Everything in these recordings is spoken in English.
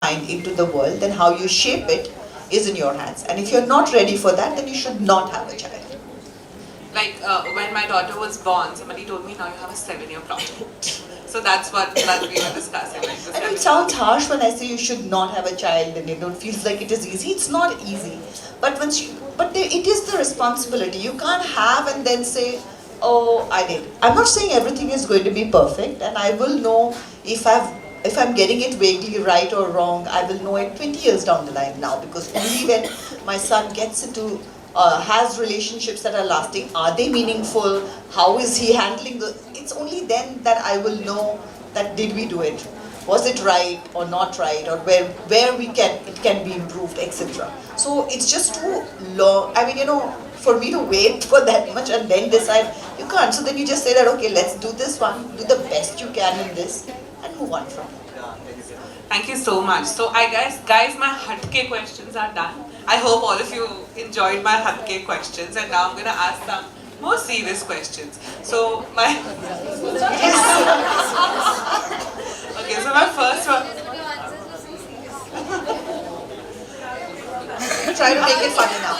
behind into the world, then how you shape it is in your hands. And if you're not ready for that, then you should not have a child. Like when my daughter was born, somebody told me, now you have a 7-year project. So that's what we were discussing. Like I know it sounds harsh when I say you should not have a child and it feels like it is easy. It's not easy. But it is the responsibility. You can't have and then say, oh, I did. I'm not saying everything is going to be perfect, and I will know if I'm getting it vaguely right or wrong. I will know it 20 years down the line now, because only when my son gets into has relationships that are lasting, are they meaningful, how is he handling it's only then that I will know that did we do it, was it right or not right, or where it can be improved, etc. So it's just too long. I mean, for me to wait for that much and then decide, you can't. So then you just say that, okay, let's do this one, do the best you can in this, and move on from it. Thank you so much. So I guys, my 𝗙𝗄𝗃 questions are done. I hope all of you enjoyed my 𝗙𝗃 questions, and now I'm going to ask some more serious questions. So my okay, so my first one. Try to make it funny now.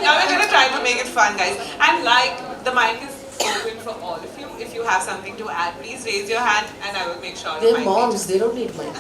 Now we're going to try to make it fun, guys. And like, the mic is open for all of you. If you have something to add, please raise your hand and I will make sure. They're moms, they don't need mic.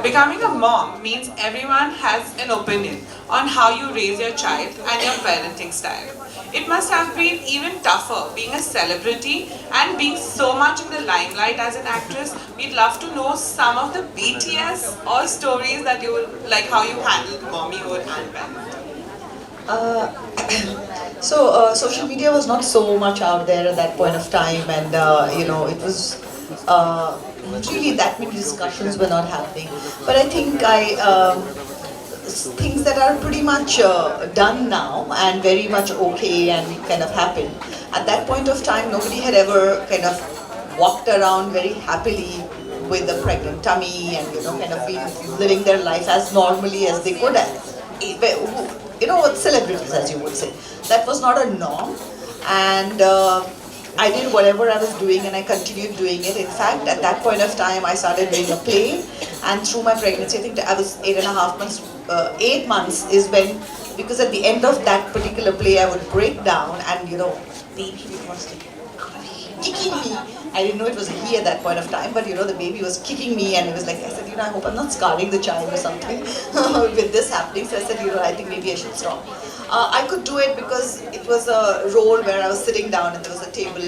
Becoming a mom means everyone has an opinion on how you raise your child and your parenting style. It must have been even tougher being a celebrity and being so much in the limelight as an actress. We'd love to know some of the BTS or stories that you would, like how you handled mommyhood and parenting. Social media was not so much out there at that point of time, and it was really that many discussions were not happening. But I think things that are pretty much done now and very much okay and kind of happened. At that point of time, nobody had ever kind of walked around very happily with a pregnant tummy and kind of been living their life as normally as they could have. Celebrities, as you would say. That was not a norm, and I did whatever I was doing and I continued doing it. In fact, at that point of time, I started doing a play, and through my pregnancy, I think I was 8.5 months, 8 months is when, because at the end of that particular play, I would break down and, baby was kicking me. I didn't know it was a he at that point of time, but the baby was kicking me, and it was like, I said, I hope I'm not scarring the child or something with this happening. So I said, I think maybe I should stop. I could do it because it was a role where I was sitting down and there was a table,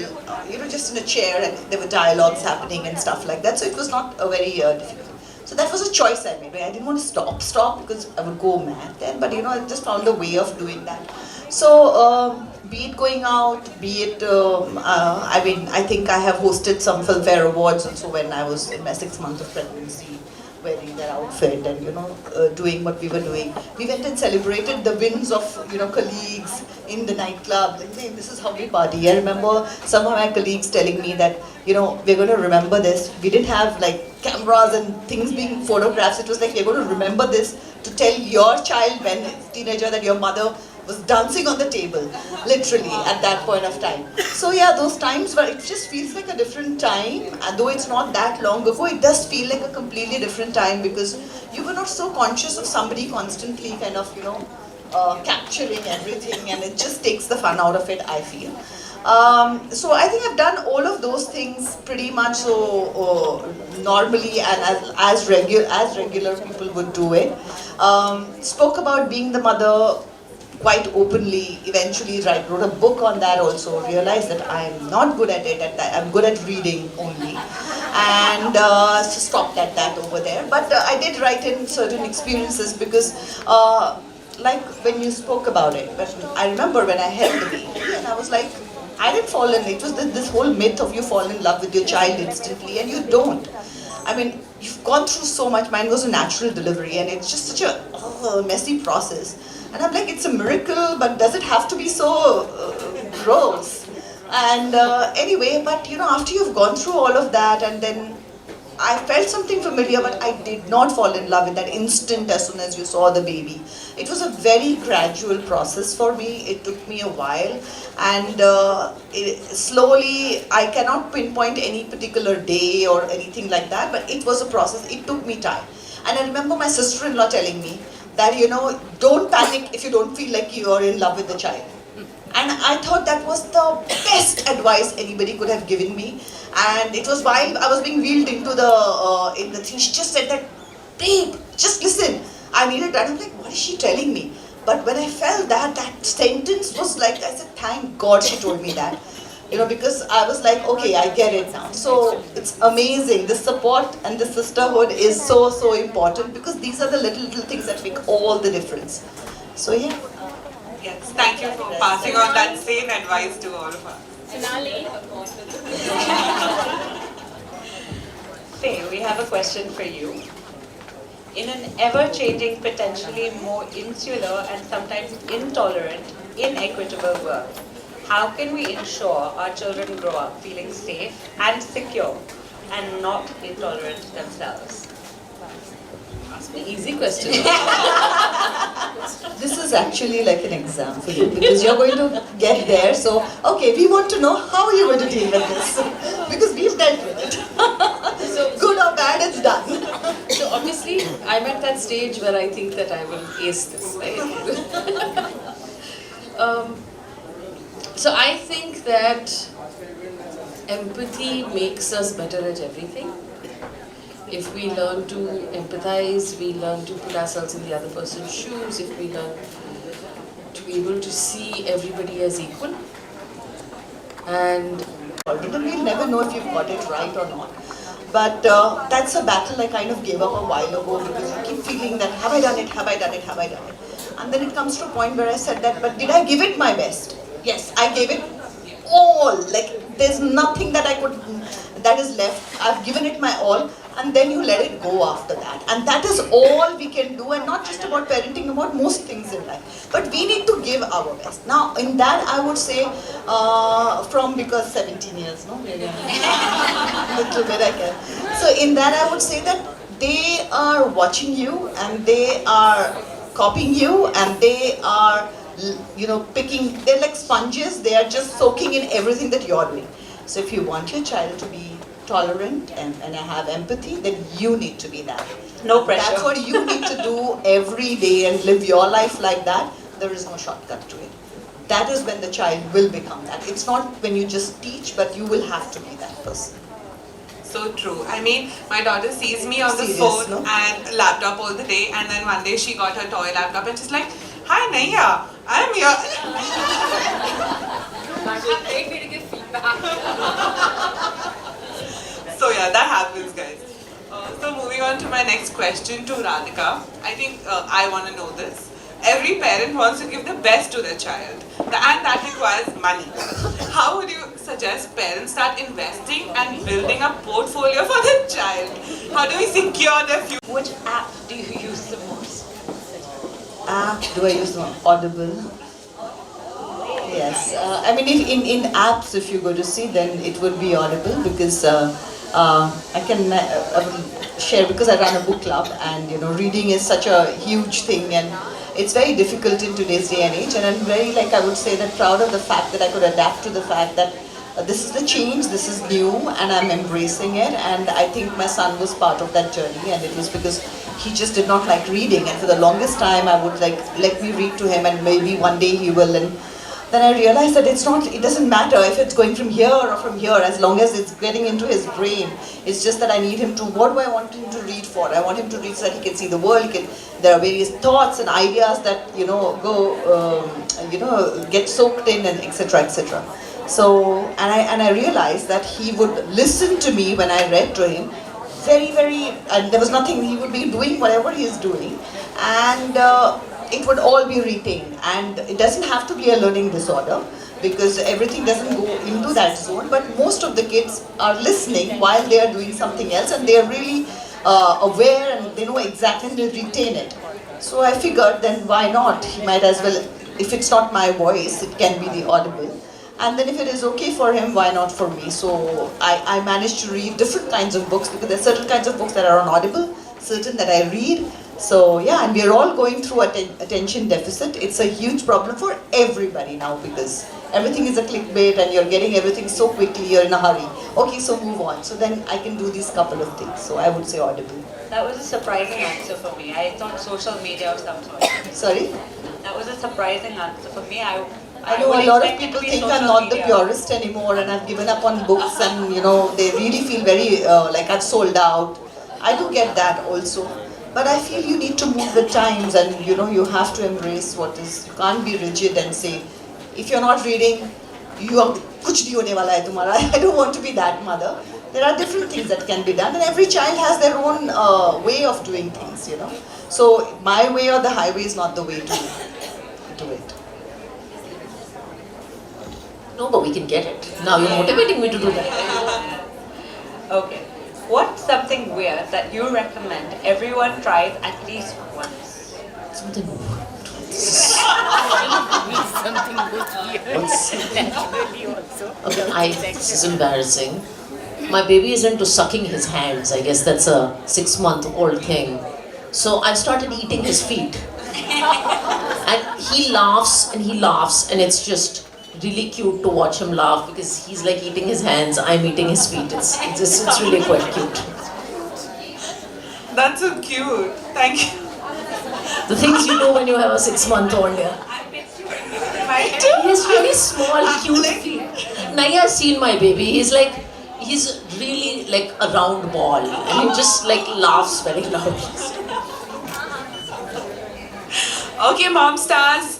just in a chair, and there were dialogues happening and stuff like that. So it was not a very difficult. So that was a choice I made. I didn't want to stop because I would go mad then, but I just found a way of doing that. So be it going out, be it, I think I have hosted some Filmfare Awards also when I was in my 6th month of pregnancy, wearing their outfit and doing what we were doing. We went and celebrated the wins of colleagues in the nightclub. Like, hey, this is how we party. I remember some of my colleagues telling me that we're going to remember this. We didn't have like cameras and things being photographs. It was like, we're going to remember this to tell your child when it's a teenager that your mother was dancing on the table, literally, at that point of time. So yeah, those times where it just feels like a different time, and though it's not that long ago, it does feel like a completely different time because you were not so conscious of somebody constantly kind of, capturing everything, and it just takes the fun out of it, I feel. So I think I've done all of those things pretty much so normally and as regular people would do it. Spoke about being the mother quite openly. Eventually wrote a book on that also, realized that I'm not good at it, I'm good at reading only, and so stopped at that over there. But I did write in certain experiences because like when you spoke about it, but I remember when I held the baby and I was like, I didn't fall in, it was this whole myth of you fall in love with your child instantly, and you don't. I mean, you've gone through so much. Mine was a natural delivery and it's just such a messy process. And I'm like, it's a miracle, but does it have to be so gross? And anyway, but after you've gone through all of that, and then I felt something familiar, but I did not fall in love in that instant as soon as you saw the baby. It was a very gradual process for me. It took me a while, and slowly, I cannot pinpoint any particular day or anything like that, but it was a process. It took me time. And I remember my sister-in-law telling me that, don't panic if you don't feel like you are in love with the child. And I thought that was the best advice anybody could have given me. And it was while I was being wheeled into in the thing, she just said that, babe, just listen. I needed that. I'm like, what is she telling me? But when I felt that sentence was like, I said, thank God she told me that. Because I was like, okay, I get it now. So it's amazing. The support and the sisterhood is so, so important, because these are the little things that make all the difference. So yeah. Yes, thank you for passing on that same advice to all of us. Sonali. Faye, we have a question for you. In an ever-changing, potentially more insular and sometimes intolerant, inequitable world, how can we ensure our children grow up feeling safe and secure and not intolerant themselves? Easy question. This is actually like an exam for you, because you're going to get there. So, okay, we want to know how you're going to deal with this, because we've dealt with it. So good or bad, it's done. So obviously, I'm at that stage where I think that I will ace this, right? So I think that empathy makes us better at everything. If we learn to empathize, we learn to put ourselves in the other person's shoes, if we learn to be able to see everybody as equal. And we'll never know if you've got it right or not. But that's a battle I kind of gave up a while ago, because you keep feeling that, have I done it, have I done it, have I done it? And then it comes to a point where I said that, but did I give it my best? Yes, I gave it all. Like, there's nothing that that is left. I've given it my all. And then you let it go after that. And that is all we can do, and not just about parenting, about most things in life. But we need to give our best. Now, in that I would say, because 17 years, no? Little bit I can. So in that I would say that they are watching you, and they are copying you, and they are, picking, they're like sponges. They are just soaking in everything that you're doing. So if you want your child to be tolerant and have empathy, then you need to be that. No pressure. That's what you need to do every day, and live your life like that. There is no shortcut to it. That is when the child will become that. It's not when you just teach, but you will have to be that person. So true. I mean, my daughter sees me on the Serious, phone no? and laptop all the day, and then one day she got her toy laptop and she's like, hi Naiya, I'm here. Great way to give feedback. So yeah, that happens, guys. So moving on to my next question to Radhika. I think I want to know this. Every parent wants to give the best to their child, and that requires money. How would you suggest parents start investing and building a portfolio for their child? How do we secure their future? Which app do you use the most? App, do I use one? Audible? Yes. I mean, if in apps, if you go to see, then it would be Audible, because I will share, because I run a book club, and reading is such a huge thing, and it's very difficult in today's day and age, and I'm very, I would say, that proud of the fact that I could adapt to the fact that this is the change, this is new, and I'm embracing it. And I think my son was part of that journey, and it was because he just did not like reading, and for the longest time I would let me read to him, and maybe one day he will. And then I realized that it doesn't matter if it's going from here or from here, as long as it's getting into his brain. It's just that I need him to, what do I want him to read for? I want him to read so that he can see the world. There are various thoughts and ideas that, get soaked in, and etc., etc. So, and I realized that he would listen to me when I read to him, very, very, and there was nothing, he would be doing whatever he is doing, and it would all be retained. And it doesn't have to be a learning disorder, because everything doesn't go into that zone, but most of the kids are listening while they are doing something else, and they are really aware, and they know exactly, and they retain it. So I figured, then why not? He might as well, if it's not my voice, it can be the Audible. And then if it is okay for him, why not for me? So I managed to read different kinds of books, because there's certain kinds of books that are on Audible, certain that I read. So yeah, and we're all going through attention deficit. It's a huge problem for everybody now, because everything is a clickbait and you're getting everything so quickly, you're in a hurry. Okay, so move on. So then I can do these couple of things. So I would say Audible. That was a surprising answer for me. I thought social media of some sort. Sorry? That was a surprising answer for me. I know a lot of people think I'm not the purist anymore and I've given up on books and they really feel very like I've sold out. I do get that also. But I feel you need to move with times and you have to embrace what is, you can't be rigid and say, if you're not reading, kuch nahi hone wala hai tumhara. I don't want to be that mother. There are different things that can be done and every child has their own way of doing things, So my way or the highway is not the way to do it. No, but we can get it. Now you're motivating me to do that. Okay. What's something weird that you recommend everyone tries at least once? Something Something weird. Naturally also. Okay, this is embarrassing. My baby is into sucking his hands. I guess that's a 6-month-old thing. So I started eating his feet. And he laughs and it's just really cute to watch him laugh because he's like eating his hands, I'm eating his feet. It's really quite cute. That's so cute. Thank you. The things you do when you have a 6-month-old, yeah. He has really small, cute feet. Naya's seen my baby. He's really like a round ball. And he just like laughs very loudly. Okay, Mom Stars,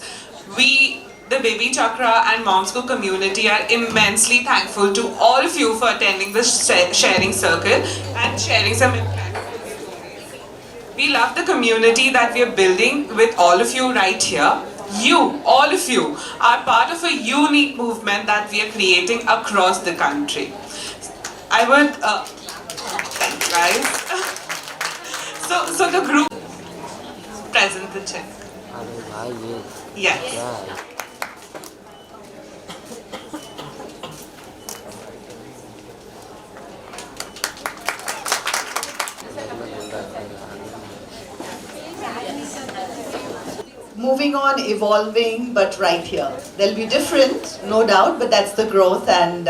we, the Baby Chakra and Moms Ko community are immensely thankful to all of you for attending this sharing circle and sharing some impact. We love the community that we are building with all of you right here. You, all of you, are part of a unique movement that we are creating across the country. I would, thank you guys. So the group, present the check. Yes. Moving on, evolving, but right here. They'll be different, no doubt, but that's the growth and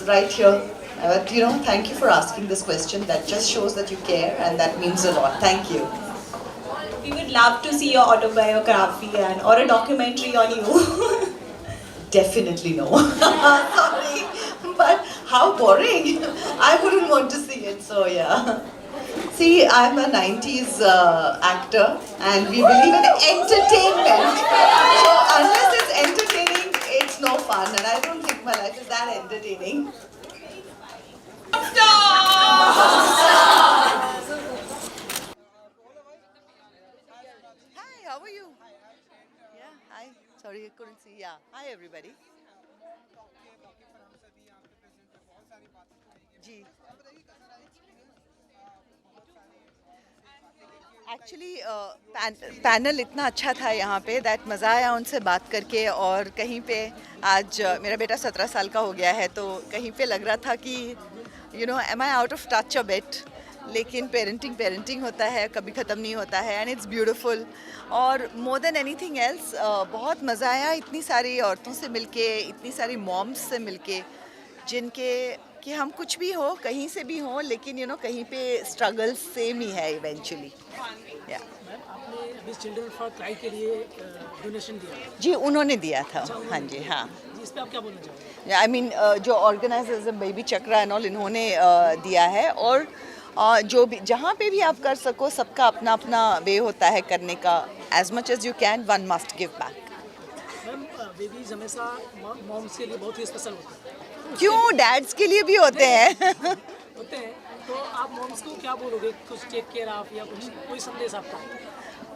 right here. But thank you for asking this question. That just shows that you care and that means a lot. Thank you. We would love to see your autobiography or a documentary on you. Definitely no. Sorry, but how boring. I wouldn't want to see it, so yeah. See, I'm a 90s actor and we believe in entertainment. So unless it's entertaining, it's no fun and I don't think my life is that entertaining. Hi, how are you? Yeah, hi. Sorry, I couldn't see. Yeah, hi everybody. Ji. Actually panel इतना अच्छा था यहाँ पे that मज़ा आया उनसे बात करके और कहीं पे आज मेरा बेटा 17 साल का हो गया है तो कहीं पे लग रहा था कि am I out of touch a bit लेकिन पेरेंटिंग होता है कभी ख़त्म नहीं होता है एंड इट्स ब्यूटीफुल और मोर देन एनीथिंग एल्स बहुत मज़ा आया इतनी सारी औरतों से मिलके इतनी सारी मॉम्स से मिलके जिनके कि हम कुछ भी हो कहीं से भी हो लेकिन कहीं पे स्ट्रगल सेम ही है इवेंचुअली आपने अभी चिल्ड्रन फॉर क्राई के लिए डोनेशन दिया जी उन्होंने दिया था हाँ जी हाँ जी इस पे आप क्या बोलना चाहोगे आई मीन जो organisers Baby Chakra and all इन्होंने दिया है और जो भी जहाँ पे भी आप कर सको सबका अपना अपना वे होता है करने का as much as you can one must give back ma'am babies हमेशा मॉम्स के लिए बहुत ही स्पेशल होते हैं क्यों डैड्स के लिए भी होते हैं तो आप मॉम्स को क्या बोलोगे कुछ टेक केयर आप या कुछ कोई संदेश आपका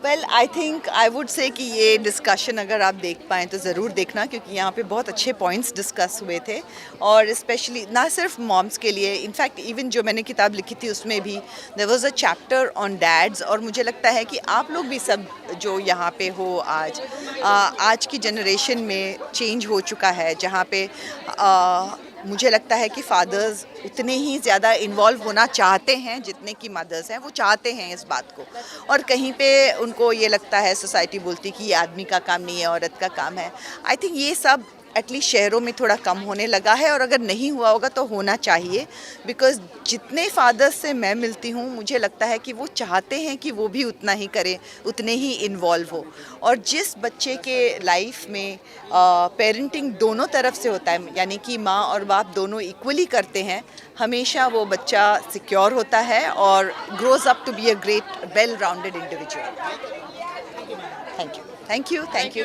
well I think I would say कि ये डिस्कशन अगर आप देख पाएँ तो ज़रूर देखना, क्योंकि यहाँ पे बहुत अच्छे पॉइंट्स डिस्कस हुए थे और स्पेशली ना सिर्फ मॉम्स के लिए, इनफैक्ट इवन जो मैंने किताब लिखी थी उसमें भी there was a chapter on dads. और मुझे लगता है कि आप लोग भी सब जो यहाँ पे हो आज की जनरेशन में चेंज हो चुका है, जहाँ पे मुझे लगता है कि फादर्स उतने ही ज़्यादा इन्वॉल्व होना चाहते हैं जितने कि मदर्स हैं, वो चाहते हैं इस बात को। और कहीं पे उनको ये लगता है, सोसाइटी बोलती है कि ये आदमी का काम नहीं है, औरत का काम है। आई थिंक ये सब एटलीस्ट शहरों में थोड़ा कम होने लगा है, और अगर नहीं हुआ होगा तो होना चाहिए, बिकॉज़ जितने फादर्स से मैं मिलती हूँ मुझे लगता है कि वो चाहते हैं कि वो भी उतना ही करें, उतने ही इन्वॉल्व हो। और जिस बच्चे के लाइफ में पेरेंटिंग दोनों तरफ से होता है, यानी कि माँ और बाप दोनों इक्वली करते हैं, हमेशा वो बच्चा सिक्योर होता है और grows up to be a great well rounded individual. Thank you.